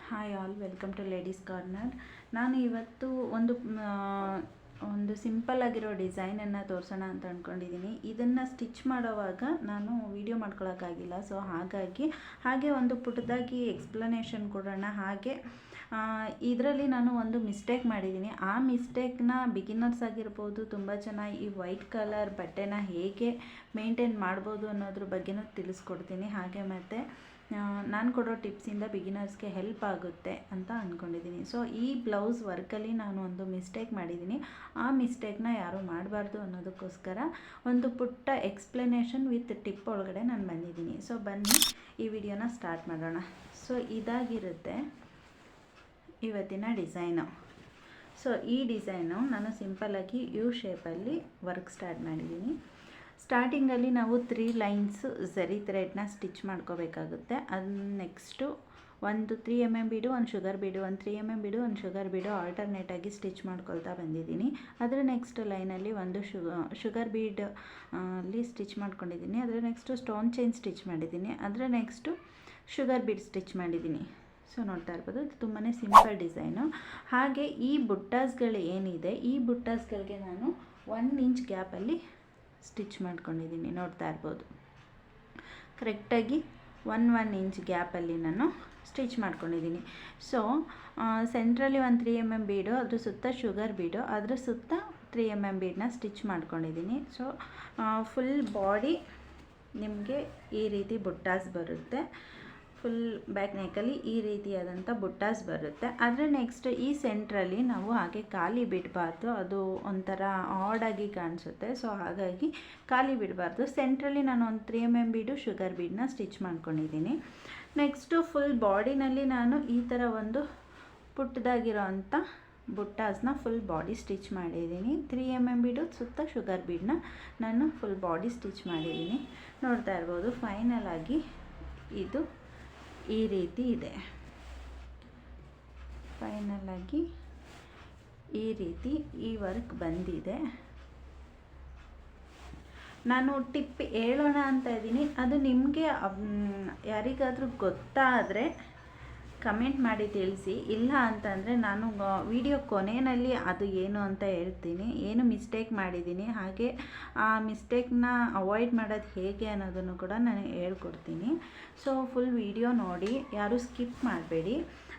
Hi all, welcome to ladies corner. ನಾನು ಇವತ್ತು ಒಂದು ಸಿಂಪಲ್ ಆಗಿರೋ ಡಿಸೈನನ್ನು ತೋರಿಸೋಣ ಅಂತ ಅಂದ್ಕೊಂಡಿದ್ದೀನಿ. ಇದನ್ನು ಸ್ಟಿಚ್ ಮಾಡೋವಾಗ ನಾನು ವಿಡಿಯೋ ಮಾಡ್ಕೊಳಕ್ಕಾಗಿಲ್ಲ, ಸೊ ಹಾಗೆ ಒಂದು ಪುಟ್ಟದಾಗಿ ಎಕ್ಸ್ಪ್ಲನೇಷನ್ ಕೊಡೋಣ. ಹಾಗೆ ಇದರಲ್ಲಿ ನಾನು ಒಂದು ಮಿಸ್ಟೇಕ್ ಮಾಡಿದ್ದೀನಿ. ಆ ಮಿಸ್ಟೇಕ್ನ ಬಿಗಿನರ್ಸ್ ಆಗಿರ್ಬೋದು ತುಂಬ ಚೆನ್ನಾಗಿ ಈ ವೈಟ್ ಕಲರ್ ಬಟ್ಟೆನ ಹೇಗೆ ಮೇಂಟೈನ್ ಮಾಡ್ಬೋದು ಅನ್ನೋದ್ರ ಬಗ್ಗೆನೂ ತಿಳಿಸ್ಕೊಡ್ತೀನಿ. ಹಾಗೆ ಮತ್ತು ನಾನು ಕೊಡೋ ಟಿಪ್ಸಿಂದ ಬಿಗಿನರ್ಸ್ಗೆ ಹೆಲ್ಪ್ ಆಗುತ್ತೆ ಅಂತ ಅಂದ್ಕೊಂಡಿದ್ದೀನಿ. ಸೊ ಈ ಬ್ಲೌಸ್ ವರ್ಕಲ್ಲಿ ನಾನು ಒಂದು ಮಿಸ್ಟೇಕ್ ಮಾಡಿದ್ದೀನಿ. ಆ ಮಿಸ್ಟೇಕ್ನ ಯಾರೂ ಮಾಡಬಾರ್ದು ಅನ್ನೋದಕ್ಕೋಸ್ಕರ ಒಂದು ಪುಟ್ಟ ಎಕ್ಸ್ಪ್ಲನೇಷನ್ ವಿತ್ ಟಿಪ್ ಒಳಗಡೆ ನಾನು ಬಂದಿದ್ದೀನಿ. ಸೊ ಬನ್ನಿ ಈ ವಿಡಿಯೋನ ಸ್ಟಾರ್ಟ್ ಮಾಡೋಣ. ಸೊ ಇದಾಗಿರುತ್ತೆ ಇವತ್ತಿನ ಡಿಸೈನು. ಸೊ ಈ ಡಿಸೈನು ನಾನು ಸಿಂಪಲ್ಲಾಗಿ ಯು ಶೇಪಲ್ಲಿ ವರ್ಕ್ ಸ್ಟಾರ್ಟ್ ಮಾಡಿದ್ದೀನಿ. ಸ್ಟಾರ್ಟಿಂಗಲ್ಲಿ ನಾವು 3 ಲೈನ್ಸ್ ಝರಿ ಥ್ರೆಡ್ನ ಸ್ಟಿಚ್ ಮಾಡ್ಕೋಬೇಕಾಗುತ್ತೆ. ಅದನ್ನ ನೆಕ್ಸ್ಟು ಒಂದು 3 mm ಬೀಡು, ಒಂದು ಶುಗರ್ ಬೀಡು, ಒಂದು 3 mm ಬೀಡು, ಒಂದು ಶುಗರ್ ಬೀಡು ಆಲ್ಟರ್ನೇಟಾಗಿ ಸ್ಟಿಚ್ ಮಾಡ್ಕೊಳ್ತಾ ಬಂದಿದ್ದೀನಿ. ಅದರ ನೆಕ್ಸ್ಟ್ ಲೈನಲ್ಲಿ ಒಂದು ಶುಗರ್ ಬೀಡ್ ಅಲ್ಲಿ ಸ್ಟಿಚ್ ಮಾಡ್ಕೊಂಡಿದ್ದೀನಿ. ಅದರ ನೆಕ್ಸ್ಟು ಸ್ಟೋನ್ ಚೈನ್ ಸ್ಟಿಚ್ ಮಾಡಿದ್ದೀನಿ. ಅದರ ನೆಕ್ಸ್ಟು ಶುಗರ್ ಬೀಡ್ ಸ್ಟಿಚ್ ಮಾಡಿದ್ದೀನಿ. ಸೊ ನೋಡ್ತಾ ಇರ್ಬೋದು, ಇದು ತುಂಬಾ ಸಿಂಪಲ್ ಡಿಸೈನು. ಹಾಗೆ ಈ ಬುಟ್ಟಾಸ್ಗಳು ಏನಿದೆ, ಈ ಬುಟ್ಟಾಸ್ಗಳಿಗೆ ನಾನು 1 ಇಂಚ್ ಗ್ಯಾಪಲ್ಲಿ ಸ್ಟಿಚ್ ಮಾಡ್ಕೊಂಡಿದ್ದೀನಿ. ನೋಡ್ತಾ ಇರ್ಬೋದು, ಕರೆಕ್ಟಾಗಿ 1 ಇಂಚ್ ಗ್ಯಾಪಲ್ಲಿ ನಾನು ಸ್ಟಿಚ್ ಮಾಡ್ಕೊಂಡಿದ್ದೀನಿ. ಸೊ ಸೆಂಟ್ರಲ್ಲಿ ಒಂದು 3 mm ಬೀಡು, ಅದ್ರ ಸುತ್ತ ಶುಗರ್ ಬೀಡು, ಅದ್ರ ಸುತ್ತ 3 mm ಬೀಡನ್ನ ಸ್ಟಿಚ್ ಮಾಡ್ಕೊಂಡಿದ್ದೀನಿ. ಸೊ ಫುಲ್ ಬಾಡಿ ನಿಮಗೆ ಈ ರೀತಿ ಬುಟ್ಟಾಸ್ ಬರುತ್ತೆ. ಫುಲ್ ಬ್ಯಾಕ್ ನೆಕ್ಕಲ್ಲಿ ಈ ರೀತಿಯಾದಂಥ ಬುಟ್ಟಾಸ್ ಬರುತ್ತೆ. ಅದರ ನೆಕ್ಸ್ಟ್ ಈ ಸೆಂಟ್ರಲ್ಲಿ ನಾವು ಹಾಗೆ ಖಾಲಿ ಬಿಡಬಾರ್ದು, ಅದು ಒಂಥರ ಆಡಾಗಿ ಕಾಣಿಸುತ್ತೆ. ಸೊ ಹಾಗಾಗಿ ಖಾಲಿ ಬಿಡಬಾರ್ದು. ಸೆಂಟ್ರಲ್ಲಿ ನಾನು ಒಂದು 3 mm ಬೀಡು, ಶುಗರ್ ಬೀಡನ್ನ ಸ್ಟಿಚ್ ಮಾಡ್ಕೊಂಡಿದ್ದೀನಿ. ನೆಕ್ಸ್ಟು ಫುಲ್ ಬಾಡಿನಲ್ಲಿ ನಾನು ಈ ಥರ ಒಂದು ಪುಟ್ಟದಾಗಿರೋ ಅಂಥ ಬುಟ್ಟಾಸ್ನ ಫುಲ್ ಬಾಡಿ ಸ್ಟಿಚ್ ಮಾಡಿದ್ದೀನಿ. 3 mm ಬೀಡು ಸುತ್ತ ಶುಗರ್ ಬೀಡನ್ನ ನಾನು ಫುಲ್ ಬಾಡಿ ಸ್ಟಿಚ್ ಮಾಡಿದ್ದೀನಿ. ನೋಡ್ತಾ ಇರ್ಬೋದು, ಫೈನಲ್ ಆಗಿ ಇದು ಈ ರೀತಿ ಇದೆ. ಫೈನಲ್ ಆಗಿ ಈ ರೀತಿ ಈ ವರ್ಕ್ ಬಂದಿದೆ. ನಾನು ಟಿಪ್ ಹೇಳೋಣ ಅಂತ ಇದ್ದೀನಿ, ಅದು ನಿಮಗೆ ಯಾರಿಗಾದರೂ ಗೊತ್ತಾದರೆ ಕಮೆಂಟ್ ಮಾಡಿ ತಿಳಿಸಿ. ಇಲ್ಲ ಅಂತಂದರೆ ನಾನು ವಿಡಿಯೋ ಕೊನೆಯಲ್ಲಿ ಅದು ಏನು ಅಂತ ಹೇಳ್ತೀನಿ, ಏನು ಮಿಸ್ಟೇಕ್ ಮಾಡಿದ್ದೀನಿ, ಹಾಗೆ ಆ ಮಿಸ್ಟೇಕ್ನ ಅವಾಯ್ಡ್ ಮಾಡೋದು ಹೇಗೆ ಅನ್ನೋದನ್ನು ಕೂಡ ನಾನು ಹೇಳ್ಕೊಡ್ತೀನಿ. ಸೊ ಫುಲ್ ವಿಡಿಯೋ ನೋಡಿ, ಯಾರೂ ಸ್ಕಿಪ್ ಮಾಡಬೇಡಿ.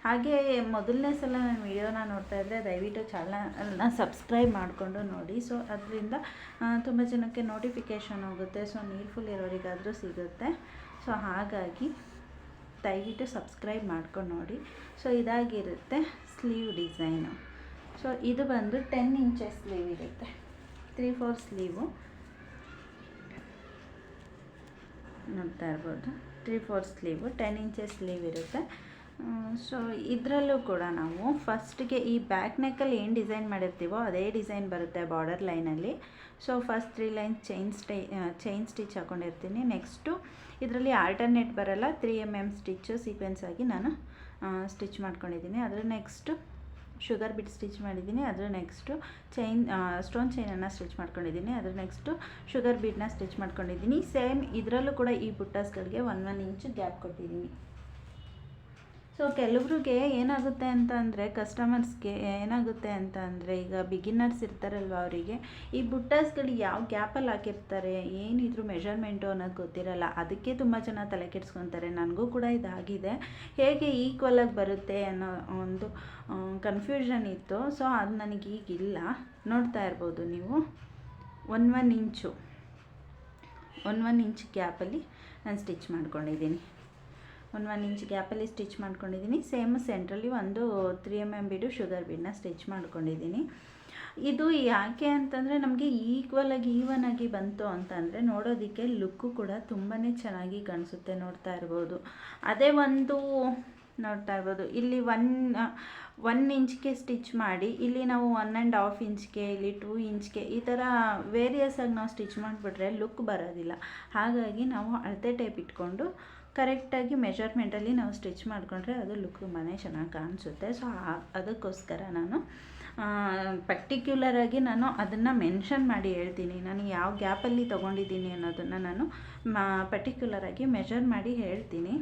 ಹಾಗೆ ಮೊದಲನೇ ಸಲ ನಾನು ವಿಡಿಯೋನ ನೋಡ್ತಾ ಇದ್ದರೆ ದಯವಿಟ್ಟು ಚಾನಲ್ನ ಸಬ್ಸ್ಕ್ರೈಬ್ ಮಾಡಿಕೊಂಡು ನೋಡಿ. ಸೊ ಅದರಿಂದ ತುಂಬ ಜನಕ್ಕೆ ನೋಟಿಫಿಕೇಷನ್ ಹೋಗುತ್ತೆ. ಸೊ ನೀಡ್ಫುಲ್ ಇರೋರಿಗಾದರೂ ಸಿಗುತ್ತೆ. ಸೊ ಹಾಗಾಗಿ ದಯವಿಟ್ಟು ಸಬ್ಸ್ಕ್ರೈಬ್ ಮಾಡ್ಕೊಂಡು ನೋಡಿ. ಸೊ ಇದಾಗಿರುತ್ತೆ ಸ್ಲೀವ್ ಡಿಸೈನು. ಸೊ ಇದು ಬಂದು 10 ಇಂಚಸ್ ಸ್ಲೀವ್ ಇರುತ್ತೆ. 3/4 ಸ್ಲೀವು ನೋಡ್ತಾ ಇರ್ಬೋದು. 3/4 ಸ್ಲೀವು 10 ಇಂಚಸ್ ಸ್ಲೀವ್ ಇರುತ್ತೆ. ಸೊ ಇದರಲ್ಲೂ ಕೂಡ ನಾವು ಫಸ್ಟ್ಗೆ ಈ ಬ್ಯಾಕ್ ನೆಕ್ಕಲ್ಲಿ ಏನು ಡಿಸೈನ್ ಮಾಡಿರ್ತೀವೋ ಅದೇ ಡಿಸೈನ್ ಬರುತ್ತೆ ಬಾರ್ಡರ್ ಲೈನಲ್ಲಿ. So first 3 lines chain stitch ಹಾಕ್ಕೊಂಡಿರ್ತೀನಿ. ನೆಕ್ಸ್ಟು ಇದರಲ್ಲಿ ಆಲ್ಟರ್ನೇಟ್ ಬರಲ್ಲ, 3 mm ಸ್ಟಿಚ್ಚು ಸೀಕ್ವೆನ್ಸ್ ಆಗಿ ನಾನು ಸ್ಟಿಚ್ ಮಾಡ್ಕೊಂಡಿದ್ದೀನಿ. ಅದರ ನೆಕ್ಸ್ಟು ಶುಗರ್ ಬಿಟ್ ಸ್ಟಿಚ್ ಮಾಡಿದ್ದೀನಿ. ಅದರ ನೆಕ್ಸ್ಟು ಸ್ಟೋನ್ ಚೈನನ್ನು ಸ್ಟಿಚ್ ಮಾಡ್ಕೊಂಡಿದ್ದೀನಿ. ಅದರ ನೆಕ್ಸ್ಟು ಶುಗರ್ ಬೀಡನ್ನ ಸ್ಟಿಚ್ ಮಾಡ್ಕೊಂಡಿದ್ದೀನಿ. ಸೇಮ್ ಇದರಲ್ಲೂ ಕೂಡ ಈ ಬುಟ್ಟಾಸ್ಗಳಿಗೆ 1 ಇಂಚ್ ಗ್ಯಾಪ್ ಕೊಟ್ಟಿದ್ದೀನಿ. ಸೊ ಕೆಲವ್ರಿಗೆ ಏನಾಗುತ್ತೆ ಅಂತ ಅಂದರೆ, ಕಸ್ಟಮರ್ಸ್ಗೆ ಏನಾಗುತ್ತೆ ಅಂತ ಅಂದರೆ, ಈಗ ಬಿಗಿನರ್ಸ್ ಇರ್ತಾರಲ್ವ, ಅವರಿಗೆ ಈ ಬುಟ್ಟಾಸ್ಗಳು ಯಾವ ಗ್ಯಾಪಲ್ಲಿ ಹಾಕಿರ್ತಾರೆ, ಏನಿದ್ರು ಮೆಷರ್ಮೆಂಟು ಅನ್ನೋದು ಗೊತ್ತಿರಲ್ಲ. ಅದಕ್ಕೆ ತುಂಬ ಜನ ತಲೆ ಕೆಡಿಸ್ಕೊತಾರೆ. ನನಗೂ ಕೂಡ ಇದಾಗಿದೆ, ಹೇಗೆ ಈಕ್ವಲಾಗಿ ಬರುತ್ತೆ ಅನ್ನೋ ಒಂದು ಕನ್ಫ್ಯೂಷನ್ ಇತ್ತು. ಸೊ ಅದು ನನಗೆ ಈಗಿಲ್ಲ. ನೋಡ್ತಾ ಇರ್ಬೋದು ನೀವು, 1 ಇಂಚ್ ಗ್ಯಾಪಲ್ಲಿ ನಾನು ಸ್ಟಿಚ್ ಮಾಡ್ಕೊಂಡಿದ್ದೀನಿ. 1 ಇಂಚ್ ಗ್ಯಾಪಲ್ಲಿ ಸ್ಟಿಚ್ ಮಾಡ್ಕೊಂಡಿದ್ದೀನಿ. ಸೇಮ್ ಸೆಂಟ್ರಲ್ಲಿ ಒಂದು 3 mm ಬೀಡು, ಶುಗರ್ ಬೀಡನ್ನ ಸ್ಟಿಚ್ ಮಾಡ್ಕೊಂಡಿದ್ದೀನಿ. ಇದು ಯಾಕೆ ಅಂತಂದರೆ, ನಮಗೆ ಈವನ್ ಆಗಿ ಬಂತು ಅಂತಂದರೆ ನೋಡೋದಕ್ಕೆ ಲುಕ್ಕು ಕೂಡ ತುಂಬಾ ಚೆನ್ನಾಗಿ ಕಾಣಿಸುತ್ತೆ. ನೋಡ್ತಾ ಇರ್ಬೋದು, ಅದೇ ಒಂದು ನೋಡ್ತಾ ಇರ್ಬೋದು, ಇಲ್ಲಿ 1 ಇಂಚ್ಗೆ ಸ್ಟಿಚ್ ಮಾಡಿ, ಇಲ್ಲಿ ನಾವು 1.5 ಇಂಚ್ಗೆ, ಇಲ್ಲಿ 2 ಇಂಚ್ಗೆ, ಈ ಥರ ವೇರಿಯಸ್ ಆಗಿ ನಾವು ಸ್ಟಿಚ್ ಮಾಡಿಬಿಟ್ರೆ ಲುಕ್ ಬರೋದಿಲ್ಲ. ಹಾಗಾಗಿ ನಾವು ಅಳತೆ ಟೇಪ್ ಇಟ್ಕೊಂಡು ಕರೆಕ್ಟಾಗಿ ಮೆಷರ್ಮೆಂಟಲ್ಲಿ ನಾವು ಸ್ಟಿಚ್ ಮಾಡಿಕೊಂಡ್ರೆ ಅದು ಲುಕ್ ತುಂಬಾ ಚೆನ್ನಾಗಿ ಕಾಣಿಸುತ್ತೆ. ಸೊ ಅದಕ್ಕೋಸ್ಕರ ನಾನು ಪರ್ಟಿಕ್ಯುಲರಾಗಿ ನಾನು ಅದನ್ನು ಮೆನ್ಷನ್ ಮಾಡಿ ಹೇಳ್ತೀನಿ. ನಾನು ಯಾವ ಗ್ಯಾಪಲ್ಲಿ ತೊಗೊಂಡಿದ್ದೀನಿ ಅನ್ನೋದನ್ನು ನಾನು ಪರ್ಟಿಕ್ಯುಲರಾಗಿ ಮೆಷರ್ ಮಾಡಿ ಹೇಳ್ತೀನಿ.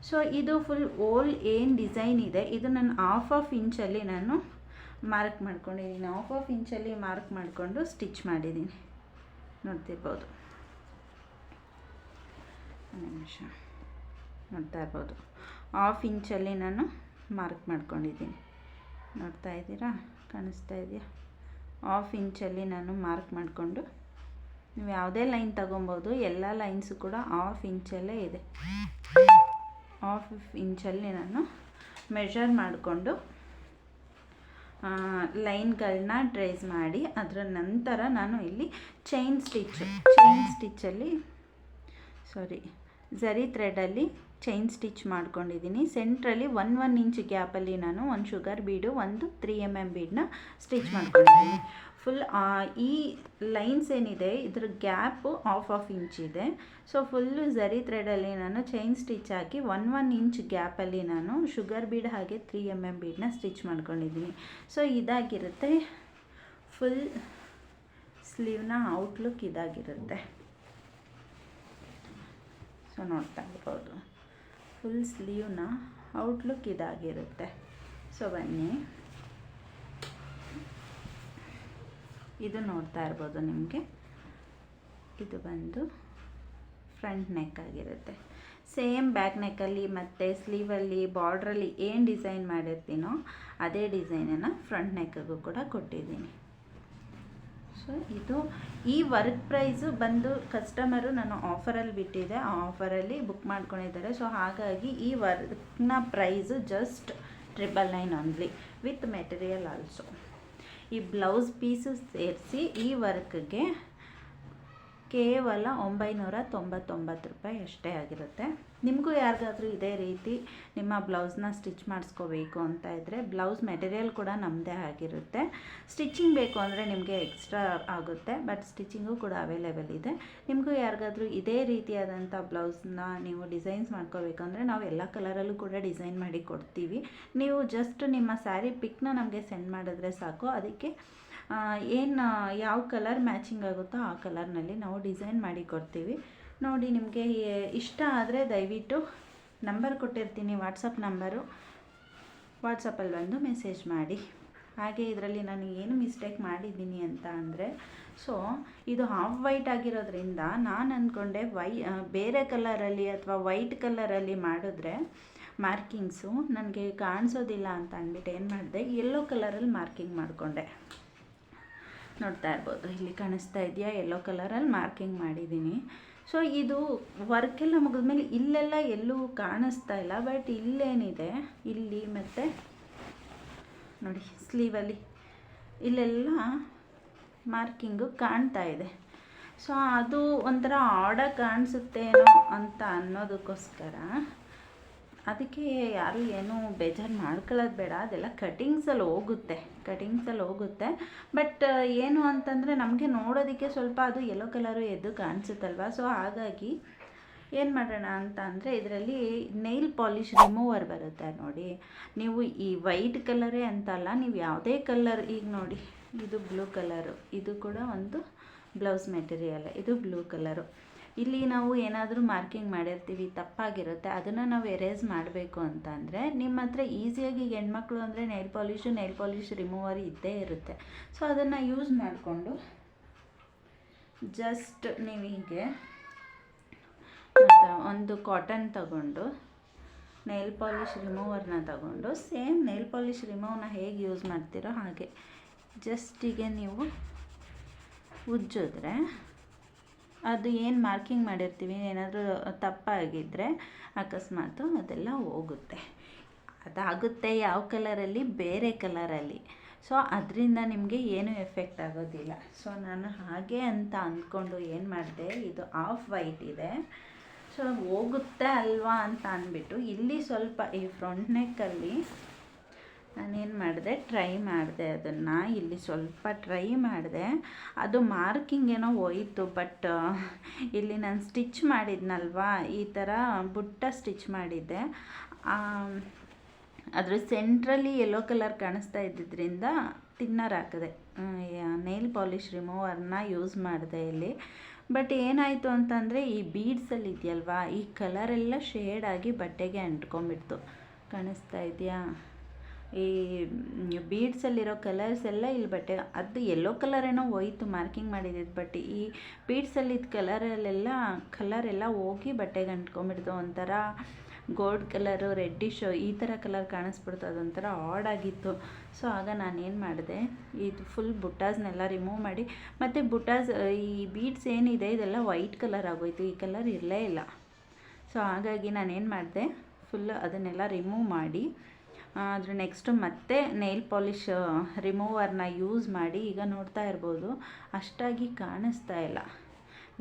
ಸೊ ಇದು ಫುಲ್ ಓಲ್ ಏನು ಡಿಸೈನ್ ಇದೆ ಇದು ನಾನು ಹಾಫ್ ಇಂಚಲ್ಲಿ ನಾನು ಮಾರ್ಕ್ ಮಾಡ್ಕೊಂಡಿದ್ದೀನಿ. ಹಾಫ್ ಇಂಚಲ್ಲಿ ಮಾರ್ಕ್ ಮಾಡಿಕೊಂಡು ಸ್ಟಿಚ್ ಮಾಡಿದ್ದೀನಿ, ನೋಡ್ತಿರ್ಬೋದು. ನಿಮಿಷ ನೋಡ್ತಾ ಇರ್ಬೋದು, ಹಾಫ್ ಇಂಚಲ್ಲಿ ನಾನು ಮಾರ್ಕ್ ಮಾಡ್ಕೊಂಡಿದ್ದೀನಿ. ನೋಡ್ತಾ ಇದ್ದೀರಾ, ಕಾಣಿಸ್ತಾ ಇದೆಯಾ? ಹಾಫ್ ಇಂಚಲ್ಲಿ ನಾನು ಮಾರ್ಕ್ ಮಾಡಿಕೊಂಡು, ನೀವು ಯಾವುದೇ ಲೈನ್ ತಗೊಬೋದು, ಎಲ್ಲ ಲೈನ್ಸು ಕೂಡ ಹಾಫ್ ಇಂಚಲ್ಲೇ ಇದೆ. ಹಾಫ್ ಇಂಚಲ್ಲಿ ನಾನು ಮೆಷರ್ ಮಾಡಿಕೊಂಡು ಲೈನ್ಗಳನ್ನ ಟ್ರೇಸ್ ಮಾಡಿ ಅದರ ನಂತರ ನಾನು ಇಲ್ಲಿ ಚೈನ್ ಸ್ಟಿಚ್ಚಲ್ಲಿ ಝರಿ ಥ್ರೆಡಲ್ಲಿ ಚೈನ್ ಸ್ಟಿಚ್ ಮಾಡ್ಕೊಂಡಿದ್ದೀನಿ. ಸೆಂಟ್ರಲ್ಲಿ 1 ಇಂಚ್ ಗ್ಯಾಪಲ್ಲಿ ನಾನು ಒಂದು ಶುಗರ್ ಬೀಡು, ಒಂದು 3 mm ಬೀಡನ್ನ ಸ್ಟಿಚ್ ಮಾಡ್ಕೊಂಡಿದ್ದೀನಿ. ಫುಲ್ ಈ ಲೈನ್ಸ್ ಏನಿದೆ ಇದ್ರ ಗ್ಯಾಪು ಹಾಫ್ ಇಂಚ್ ಇದೆ. ಸೊ ಫುಲ್ಲು ಝರಿ ಥ್ರೆಡಲ್ಲಿ ನಾನು ಚೈನ್ ಸ್ಟಿಚ್ ಹಾಕಿ 1 ಇಂಚ್ ಗ್ಯಾಪಲ್ಲಿ ನಾನು ಶುಗರ್ ಬೀಡ್ ಹಾಗೆ 3 mm ಬೀಡನ್ನ ಸ್ಟಿಚ್ ಮಾಡ್ಕೊಂಡಿದ್ದೀನಿ. ಸೊ ಇದಾಗಿರುತ್ತೆ ಫುಲ್ ಸ್ಲೀವ್ನ ಔಟ್ಲುಕ್, ಇದಾಗಿರುತ್ತೆ. ಸೊ ನೋಡ್ತಾ ಇರ್ಬೋದು, ಫುಲ್ ಸ್ಲೀವ್ನ ಔಟ್ಲುಕ್ ಇದಾಗಿರುತ್ತೆ. ಸೊ ಬನ್ನಿ, ಇದು ನೋಡ್ತಾ ಇರ್ಬೋದು ನಿಮಗೆ, ಇದು ಬಂದು ಫ್ರಂಟ್ ನೆಕ್ ಆಗಿರುತ್ತೆ. ಸೇಮ್ ಬ್ಯಾಕ್ ನೆಕ್ಕಲ್ಲಿ ಮತ್ತು ಸ್ಲೀವಲ್ಲಿ ಬಾರ್ಡ್ರಲ್ಲಿ ಏನು ಡಿಸೈನ್ ಮಾಡಿರ್ತೀನೋ ಅದೇ ಡಿಸೈನನ್ನು ಫ್ರಂಟ್ ನೆಕ್ಕಿಗೂ ಕೂಡ ಕೊಟ್ಟಿದ್ದೀನಿ. ಸೊ ಇದು ಈ ವರ್ಕ್ ಪ್ರೈಸು ಬಂದು ಕಸ್ಟಮರು ನಾನು ಆಫರಲ್ಲಿ ಬಿಟ್ಟಿದ್ದೆ, ಆ ಆಫರಲ್ಲಿ ಬುಕ್ ಮಾಡ್ಕೊಂಡಿದ್ದಾರೆ. ಸೊ ಹಾಗಾಗಿ ಈ ವರ್ಕ್ನ price just 999 only with material also. ಈ ಬ್ಲೌಸ್ ಪೀಸು ಸೇರಿಸಿ ಈ ವರ್ಕ್ಗೆ ಕೇವಲ 999 ರೂಪಾಯಿ ಅಷ್ಟೇ ಆಗಿರುತ್ತೆ. ನಿಮಗೂ ಯಾರಿಗಾದರೂ ಇದೇ ರೀತಿ ನಿಮ್ಮ ಬ್ಲೌಸ್ನ ಸ್ಟಿಚ್ ಮಾಡಿಸ್ಕೋಬೇಕು ಅಂತ ಇದ್ದರೆ ಬ್ಲೌಸ್ ಮೆಟೀರಿಯಲ್ ಕೂಡ ನಮ್ಮದೇ ಆಗಿರುತ್ತೆ. ಸ್ಟಿಚಿಂಗ್ ಬೇಕು ಅಂದರೆ ನಿಮಗೆ ಎಕ್ಸ್ಟ್ರಾ ಆಗುತ್ತೆ, ಬಟ್ ಸ್ಟಿಚಿಂಗು ಕೂಡ ಅವೈಲೇಬಲ್ ಇದೆ. ನಿಮಗೂ ಯಾರಿಗಾದರೂ ಇದೇ ರೀತಿಯಾದಂಥ ಬ್ಲೌಸ್ನ ನೀವು ಡಿಸೈನ್ಸ್ ಮಾಡ್ಕೋಬೇಕು ಅಂದರೆ ನಾವು ಎಲ್ಲ ಕಲರಲ್ಲೂ ಕೂಡ ಡಿಸೈನ್ ಮಾಡಿ ಕೊಡ್ತೀವಿ. ನೀವು ಜಸ್ಟ್ ನಿಮ್ಮ ಸ್ಯಾರಿ ಪಿಕ್ನ ನಮಗೆ ಸೆಂಡ್ ಮಾಡಿದ್ರೆ ಸಾಕು, ಅದಕ್ಕೆ ಯಾವ ಕಲರ್ ಮ್ಯಾಚಿಂಗ್ ಆಗುತ್ತೋ ಆ ಕಲರ್ನಲ್ಲಿ ನಾವು ಡಿಸೈನ್ ಮಾಡಿ ಕೊಡ್ತೀವಿ. ನೋಡಿ, ನಿಮಗೆ ಇಷ್ಟ ಆದರೆ ದಯವಿಟ್ಟು ನಂಬರ್ ಕೊಟ್ಟಿರ್ತೀನಿ, ವಾಟ್ಸಪ್ ನಂಬರು, ವಾಟ್ಸಪ್ಪಲ್ಲಿ ಬಂದು ಮೆಸೇಜ್ ಮಾಡಿ. ಹಾಗೆ ಇದರಲ್ಲಿ ನಾನು ಏನು ಮಿಸ್ಟೇಕ್ ಮಾಡಿದ್ದೀನಿ ಅಂತ ಅಂದರೆ, ಸೊ ಇದು ಹಾಫ್ ವೈಟ್ ಆಗಿರೋದ್ರಿಂದ ನಾನು ಅಂದ್ಕೊಂಡೆ ಬೇರೆ ಕಲರಲ್ಲಿ ಅಥವಾ ವೈಟ್ ಕಲರಲ್ಲಿ ಮಾಡಿದ್ರೆ ಮಾರ್ಕಿಂಗ್ಸು ನನಗೆ ಕಾಣಿಸೋದಿಲ್ಲ ಅಂತ ಅಂದ್ಬಿಟ್ಟು ಏನು ಮಾಡಿದೆ, ಯೆಲ್ಲೋ ಕಲರಲ್ಲಿ ಮಾರ್ಕಿಂಗ್ ಮಾಡಿಕೊಂಡೆ. ನೋಡ್ತಾ ಇರ್ಬೋದು, ಇಲ್ಲಿ ಕಾಣಿಸ್ತಾ ಇದೆಯಾ, ಯೆಲ್ಲೋ ಕಲರಲ್ಲಿ ಮಾರ್ಕಿಂಗ್ ಮಾಡಿದ್ದೀನಿ. ಸೊ ಇದು ವರ್ಕೆಲ್ಲ ಮುಗಿದ್ಮೇಲೆ ಇಲ್ಲೆಲ್ಲ ಎಲ್ಲೂ ಕಾಣಿಸ್ತಾ ಇಲ್ಲ, ಬಟ್ ಇಲ್ಲೇನಿದೆ, ಇಲ್ಲಿ ಮತ್ತು ನೋಡಿ ಸ್ಲೀವಲ್ಲಿ ಇಲ್ಲೆಲ್ಲ ಮಾರ್ಕಿಂಗು ಕಾಣ್ತಾ ಇದೆ. ಸೊ ಅದು ಒಂಥರ ಆಡಾಗಿ ಕಾಣಿಸುತ್ತೇನೋ ಅಂತ ಅನ್ನೋದಕ್ಕೋಸ್ಕರ, ಅದಕ್ಕೆ ಯಾರು ಏನೂ ಬೇಜಾರು ಮಾಡ್ಕೊಳ್ಳೋದು ಬೇಡ, ಅದೆಲ್ಲ ಕಟಿಂಗ್ಸಲ್ಲಿ ಹೋಗುತ್ತೆ. ಬಟ್ ಏನು ಅಂತಂದರೆ ನಮಗೆ ನೋಡೋದಕ್ಕೆ ಸ್ವಲ್ಪ ಅದು ಯೆಲ್ಲೋ ಕಲರು ಎದ್ದು ಕಾಣಿಸುತ್ತಲ್ವ. ಸೊ ಹಾಗಾಗಿ ಏನು ಮಾಡೋಣ ಅಂತ ಅಂದರೆ ಇದರಲ್ಲಿ ನೈಲ್ ಪಾಲಿಷ್ ರಿಮೂವರ್ ಬರುತ್ತೆ ನೋಡಿ. ನೀವು ಈ ವೈಟ್ ಕಲರೇ ಅಂತಲ್ಲ, ನೀವು ಯಾವುದೇ ಕಲರ್, ಈಗ ನೋಡಿ ಇದು ಬ್ಲೂ ಕಲರು, ಇದು ಕೂಡ ಒಂದು ಬ್ಲೌಸ್ ಮೆಟೀರಿಯಲ್, ಇದು ಬ್ಲೂ ಕಲರು. ಇಲ್ಲಿ ನಾವು ಏನಾದರೂ ಮಾರ್ಕಿಂಗ್ ಮಾಡಿರ್ತೀವಿ, ತಪ್ಪಾಗಿರುತ್ತೆ, ಅದನ್ನು ನಾವು ಎರೇಸ್ ಮಾಡಬೇಕು ಅಂತ ಅಂದರೆ ನಿಮ್ಮ ಹತ್ರ ಈಸಿಯಾಗಿ ಹೆಣ್ಮಕ್ಳು ಅಂದರೆ ನೈಲ್ ಪಾಲಿಷ್ ರಿಮೂವರ್ ಇದ್ದೇ ಇರುತ್ತೆ. ಸೊ ಅದನ್ನು ಯೂಸ್ ಮಾಡಿಕೊಂಡು ಜಸ್ಟ್ ನೀವು ಹೀಗೆ ಒಂದು ಕಾಟನ್ ತಗೊಂಡು ನೈಲ್ ಪಾಲಿಷ್ ರಿಮೂವರ್ನ ತಗೊಂಡು, ಸೇಮ್ ನೈಲ್ ಪಾಲಿಷ್ ರಿಮೂವ್ನ ಹೇಗೆ ಯೂಸ್ ಮಾಡ್ತೀರೋ ಹಾಗೆ ಜಸ್ಟಿಗೆ ನೀವು ಉಜ್ಜಿದ್ರೆ ಅದು ಏನು ಮಾರ್ಕಿಂಗ್ ಮಾಡಿರ್ತೀವಿ ಏನಾದರೂ ತಪ್ಪಾಗಿದ್ದರೆ ಅಕಸ್ಮಾತು ಅದೆಲ್ಲ ಹೋಗುತ್ತೆ. ಅದಾಗುತ್ತೆ ಯಾವ ಕಲರಲ್ಲಿ, ಬೇರೆ ಕಲರಲ್ಲಿ. ಸೊ ಅದರಿಂದ ನಿಮಗೆ ಏನೂ ಎಫೆಕ್ಟ್ ಆಗೋದಿಲ್ಲ. ಸೊ ನಾನು ಹಾಗೆ ಅಂತ ಅಂದ್ಕೊಂಡು ಏನು ಮಾಡಿದೆ, ಇದು ಆಫ್ ವೈಟ್ ಇದೆ, ಸೊ ಹೋಗುತ್ತೆ ಅಲ್ವಾ ಅಂತ ಅಂದ್ಬಿಟ್ಟು ಇಲ್ಲಿ ಸ್ವಲ್ಪ ಈ ಫ್ರಂಟ್ ನೆಕ್ಕಲ್ಲಿ ನಾನೇನು ಮಾಡಿದೆ, ಟ್ರೈ ಮಾಡಿದೆ ಅದನ್ನು, ಇಲ್ಲಿ ಸ್ವಲ್ಪ ಟ್ರೈ ಮಾಡಿದೆ. ಅದು ಮಾರ್ಕಿಂಗ್ ಏನೋ ಹೋಯಿತು, ಬಟ್ ಇಲ್ಲಿ ನಾನು ಸ್ಟಿಚ್ ಮಾಡಿದ್ನಲ್ವಾ, ಈ ಥರ ಬುಟ್ಟ ಸ್ಟಿಚ್ ಮಾಡಿದ್ದೆ, ಅದ್ರ ಸೆಂಟ್ರಲ್ಲಿ ಯೆಲ್ಲೋ ಕಲರ್ ಕಾಣಿಸ್ತಾ ಇದ್ದಿದ್ದರಿಂದ ತಿನ್ನರ್ ಹಾಕಿದೆ, ನೈಲ್ ಪಾಲಿಷ್ ರಿಮೂವರ್ನ ಯೂಸ್ ಮಾಡಿದೆ ಇಲ್ಲಿ. ಬಟ್ ಏನಾಯಿತು ಅಂತಂದರೆ ಈ ಬೀಡ್ಸಲ್ಲಿ ಇದೆಯಲ್ವಾ, ಈ ಕಲರೆಲ್ಲ ಶೇಡಾಗಿ ಬಟ್ಟೆಗೆ ಅಂಟ್ಕೊಂಡ್ಬಿಡ್ತು. ಕಾಣಿಸ್ತಾ ಇದೆಯಾ? ಈ ಬೀಡ್ಸಲ್ಲಿರೋ ಕಲರ್ಸ್ ಎಲ್ಲ ಇಲ್ಲಿ ಬಟ್ಟೆ, ಅದು ಯೆಲ್ಲೋ ಕಲರ್ ಏನೋ ಹೋಯ್ತು ಮಾರ್ಕಿಂಗ್ ಮಾಡಿದ್ದು, ಬಟ್ ಈ ಬೀಡ್ಸಲ್ಲಿದ್ದ ಕಲರೆಲ್ಲ ಹೋಗಿ ಬಟ್ಟೆಗೆ ಅಂಟ್ಕೊಂಡ್ಬಿಡ್ತು. ಒಂಥರ ಗೋಲ್ಡ್ ಕಲರು, ರೆಡ್ಡಿಶು ಈ ಥರ ಕಲರ್ ಕಾಣಿಸ್ಬಿಡ್ತು. ಅದೊಂಥರ ಆಡ್ ಆಗಿತ್ತು. ಸೊ ಆಗ ನಾನೇನು ಮಾಡಿದೆ, ಇದು ಫುಲ್ ಬುಟ್ಟಾಸ್ನೆಲ್ಲ ರಿಮೂವ್ ಮಾಡಿ, ಮತ್ತು ಬುಟ್ಟಾಸ್ ಈ ಬೀಡ್ಸ್ ಏನಿದೆ ಇದೆಲ್ಲ ವೈಟ್ ಕಲರ್ ಆಗೋಯ್ತು, ಈ ಕಲರ್ ಇರಲೇ ಇಲ್ಲ. ಸೊ ಹಾಗಾಗಿ ನಾನೇನು ಮಾಡಿದೆ, ಫುಲ್ ಅದನ್ನೆಲ್ಲ ರಿಮೂವ್ ಮಾಡಿ ಅದ್ರ ನೆಕ್ಸ್ಟು ಮತ್ತೆ ನೈಲ್ ಪಾಲಿಷ್ ರಿಮೂವರ್ನ ಯೂಸ್ ಮಾಡಿ, ಈಗ ನೋಡ್ತಾ ಇರ್ಬೋದು ಅಷ್ಟಾಗಿ ಕಾಣಿಸ್ತಾ ಇಲ್ಲ,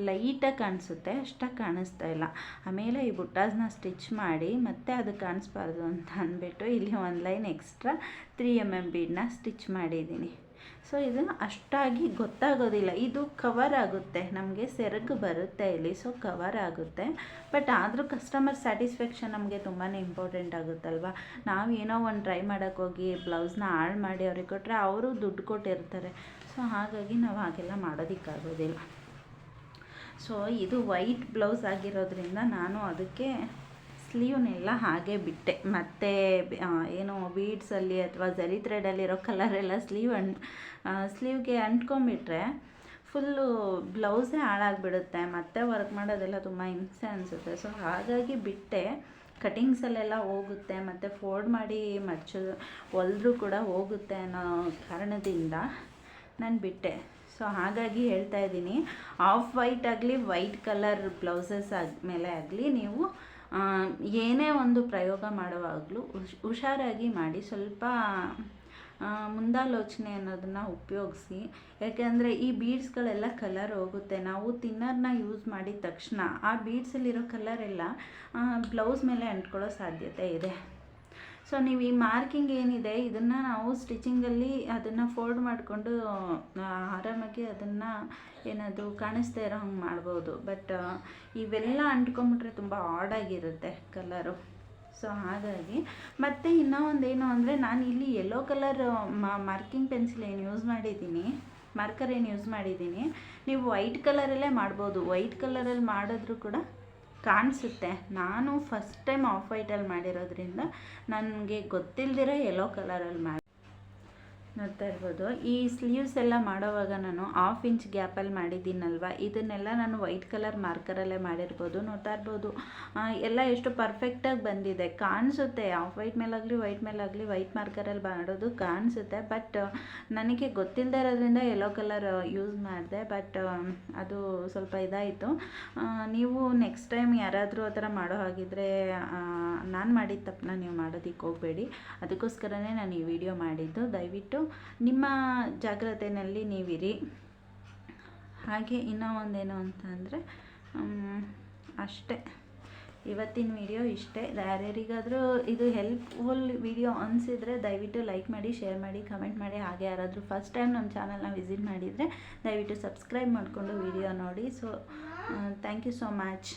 ಲೈಟಾಗಿ ಕಾಣಿಸುತ್ತೆ, ಅಷ್ಟಾಗಿ ಕಾಣಿಸ್ತಾ ಇಲ್ಲ. ಆಮೇಲೆ ಈ ಬುಟ್ಟಾಸ್ನ ಸ್ಟಿಚ್ ಮಾಡಿ ಮತ್ತೆ ಅದು ಕಾಣಿಸ್ಬಾರ್ದು ಅಂತ ಅಂದ್ಬಿಟ್ಟು ಇಲ್ಲಿ ಒಂದು ಲೈನ್ ಎಕ್ಸ್ಟ್ರಾ 3mm ಬೀಡನ್ನ ಸ್ಟಿಚ್ ಮಾಡಿದ್ದೀನಿ. ಸೊ ಇದು ಅಷ್ಟಾಗಿ ಗೊತ್ತಾಗೋದಿಲ್ಲ, ಇದು ಕವರ್ ಆಗುತ್ತೆ, ನಮಗೆ ಸೆರಗು ಬರುತ್ತೆ ಇಲ್ಲಿ, ಸೊ ಕವರ್ ಆಗುತ್ತೆ. ಬಟ್ ಆದರೂ ಕಸ್ಟಮರ್ ಸ್ಯಾಟಿಸ್ಫ್ಯಾಕ್ಷನ್ ನಮಗೆ ತುಂಬಾ ಇಂಪಾರ್ಟೆಂಟ್ ಆಗುತ್ತಲ್ವ. ನಾವು ಏನೋ ಒಂದು ಟ್ರೈ ಮಾಡೋಕ್ಕೋಗಿ ಬ್ಲೌಸ್ನ ಹಾಳು ಮಾಡಿ ಅವ್ರಿಗೆ ಕೊಟ್ಟರೆ ಅವರು ದುಡ್ಡು ಕೊಟ್ಟಿರ್ತಾರೆ. ಸೊ ಹಾಗಾಗಿ ನಾವು ಹಾಗೆಲ್ಲ ಮಾಡೋದಕ್ಕಾಗೋದಿಲ್ಲ. ಸೊ ಇದು ವೈಟ್ ಬ್ಲೌಸ್ ಆಗಿರೋದ್ರಿಂದ ನಾನು ಅದಕ್ಕೆ ಸ್ಲೀವ್ನೆಲ್ಲ ಹಾಗೆ ಬಿಟ್ಟೆ. ಮತ್ತು ಏನು ಬೀಡ್ಸಲ್ಲಿ ಅಥವಾ ಜರಿ ಥ್ರೆಡಲ್ಲಿರೋ ಕಲರೆಲ್ಲ ಸ್ಲೀವ್ಗೆ ಅಂಟ್ಕೊಂಡ್ಬಿಟ್ರೆ ಫುಲ್ಲು ಬ್ಲೌಸೇ ಹಾಳಾಗಿಬಿಡುತ್ತೆ, ಮತ್ತೆ ವರ್ಕ್ ಮಾಡೋದೆಲ್ಲ ತುಂಬ ಹಿಂಸೆ ಅನಿಸುತ್ತೆ. ಸೊ ಹಾಗಾಗಿ ಬಿಟ್ಟೆ. ಕಟಿಂಗ್ಸಲ್ಲೆಲ್ಲ ಹೋಗುತ್ತೆ, ಮತ್ತು ಫೋಲ್ಡ್ ಮಾಡಿ ಹೊಲಿದ್ರೂ ಕೂಡ ಹೋಗುತ್ತೆ ಅನ್ನೋ ಕಾರಣದಿಂದ ನಾನು ಬಿಟ್ಟೆ. ಸೊ ಹಾಗಾಗಿ ಹೇಳ್ತಾ ಇದ್ದೀನಿ, ಆಫ್ ವೈಟ್ ಆಗಲಿ ವೈಟ್ ಕಲರ್ ಬ್ಲೌಸಸ್ ಮೇಲೆ ಆಗಲಿ ನೀವು ಏನೇ ಒಂದು ಪ್ರಯೋಗ ಮಾಡುವಾಗಲೂ ಹುಷಾರಾಗಿ ಮಾಡಿ, ಸ್ವಲ್ಪ ಮುಂದಾಲೋಚನೆ ಅನ್ನೋದನ್ನು ಉಪಯೋಗಿಸಿ. ಯಾಕೆಂದರೆ ಈ ಬೀಡ್ಸ್ಗಳೆಲ್ಲ ಕಲರ್ ಹೋಗುತ್ತೆ. ನಾವು ತಿನ್ನರ್ನ ಯೂಸ್ ಮಾಡಿದ ತಕ್ಷಣ ಆ ಬೀಡ್ಸಲ್ಲಿರೋ ಕಲರೆಲ್ಲ ಬ್ಲೌಸ್ ಮೇಲೆ ಅಂಟ್ಕೊಳ್ಳೋ ಸಾಧ್ಯತೆ ಇದೆ. ಸೊ ನೀವು ಈ ಮಾರ್ಕಿಂಗ್ ಏನಿದೆ ಇದನ್ನು ನಾವು ಸ್ಟಿಚಿಂಗಲ್ಲಿ ಅದನ್ನು ಫೋಲ್ಡ್ ಮಾಡಿಕೊಂಡು ಆರಾಮಾಗಿ ಅದನ್ನು ಏನದು ಕಾಣಿಸ್ತಾ ಇರೋ ಹಂಗೆ ಮಾಡ್ಬೋದು. ಬಟ್ ಇವೆಲ್ಲ ಅಂಟ್ಕೊಂಬಿಟ್ರೆ ತುಂಬ ಆಡಾಗಿರುತ್ತೆ ಕಲರು. ಸೊ ಹಾಗಾಗಿ ಮತ್ತು ಇನ್ನೂ ಒಂದೇನು ಅಂದರೆ, ನಾನು ಇಲ್ಲಿ ಯೆಲ್ಲೋ ಕಲರ್ ಮಾರ್ಕಿಂಗ್ ಪೆನ್ಸಿಲ್ ಏನು ಯೂಸ್ ಮಾಡಿದ್ದೀನಿ, ಮಾರ್ಕರ್ ಏನು ಯೂಸ್ ಮಾಡಿದ್ದೀನಿ, ನೀವು ವೈಟ್ ಕಲರಲ್ಲೇ ಮಾಡ್ಬೋದು. ವೈಟ್ ಕಲರಲ್ಲಿ ಮಾಡಿದ್ರೂ ಕೂಡ ಕಾಣಿಸುತ್ತೆ. ನಾನು ಫಸ್ಟ್ ಟೈಮ್ ಆಫ್ ವೈಟಲ್ಲಿ ಮಾಡಿರೋದ್ರಿಂದ ನನಗೆ ಗೊತ್ತಿಲ್ಲದಿರೋ ಯೆಲ್ಲೋ ಕಲರಲ್ಲಿ ಮಾಡಿ ನೋಡ್ತಾ ಇರ್ಬೋದು. ಈ ಸ್ಲೀವ್ಸ್ ಎಲ್ಲ ಮಾಡೋವಾಗ ನಾನು 1/2 ಇಂಚ್ ಗ್ಯಾಪಲ್ಲಿ ಮಾಡಿದ್ದೀನಲ್ವ, ಇದನ್ನೆಲ್ಲ ನಾನು ವೈಟ್ ಕಲರ್ ಮಾರ್ಕರಲ್ಲೇ ಮಾಡಿರ್ಬೋದು. ನೋಡ್ತಾ ಇರ್ಬೋದು ಎಲ್ಲ ಎಷ್ಟು ಪರ್ಫೆಕ್ಟಾಗಿ ಬಂದಿದೆ, ಕಾಣಿಸುತ್ತೆ. ಆಫ್ ವೈಟ್ ಮೇಲಾಗಲಿ ವೈಟ್ ಮಾರ್ಕರಲ್ಲಿ ಮಾಡೋದು ಕಾಣಿಸುತ್ತೆ. ಬಟ್ ನನಗೆ ಗೊತ್ತಿಲ್ಲದೆ ಇರೋದ್ರಿಂದ ಯೆಲ್ಲೋ ಕಲರ್ ಯೂಸ್ ಮಾಡಿದೆ. ಬಟ್ ಅದು ಸ್ವಲ್ಪ ಇದಾಯಿತು. ನೀವು ನೆಕ್ಸ್ಟ್ ಟೈಮ್ ಯಾರಾದರೂ ಆ ಥರ ಮಾಡೋ ಹಾಗಿದ್ರೆ ನಾನು ಮಾಡಿದ ತಪ್ಪನ್ನ ನೀವು ಮಾಡೋದಕ್ಕೆ ಹೋಗಬೇಡಿ. ಅದಕ್ಕೋಸ್ಕರನೇ ನಾನು ಈ ವಿಡಿಯೋ ಮಾಡಿದ್ದು. ದಯವಿಟ್ಟು ನಿಮ್ಮ ಜಾಗ್ರತೆಯಲ್ಲಿ ನೀವಿರಿ. ಹಾಗೆ ಇನ್ನೂ ಒಂದೇನು ಅಂತ ಅಂದರೆ ಅಷ್ಟೇ, ಇವತ್ತಿನ ವಿಡಿಯೋ ಇಷ್ಟೇ. ಯಾರ್ಯಾರಿಗಾದರೂ ಇದು ಹೆಲ್ಪ್ಫುಲ್ ವಿಡಿಯೋ ಅನಿಸಿದರೆ ದಯವಿಟ್ಟು ಲೈಕ್ ಮಾಡಿ, ಶೇರ್ ಮಾಡಿ, ಕಮೆಂಟ್ ಮಾಡಿ. ಹಾಗೆ ಯಾರಾದರೂ ಫಸ್ಟ್ ಟೈಮ್ ನಮ್ಮ ಚಾನಲ್ನ ವಿಸಿಟ್ ಮಾಡಿದರೆ ದಯವಿಟ್ಟು ಸಬ್ಸ್ಕ್ರೈಬ್ ಮಾಡಿಕೊಂಡು ವಿಡಿಯೋ ನೋಡಿ. So thank you so much.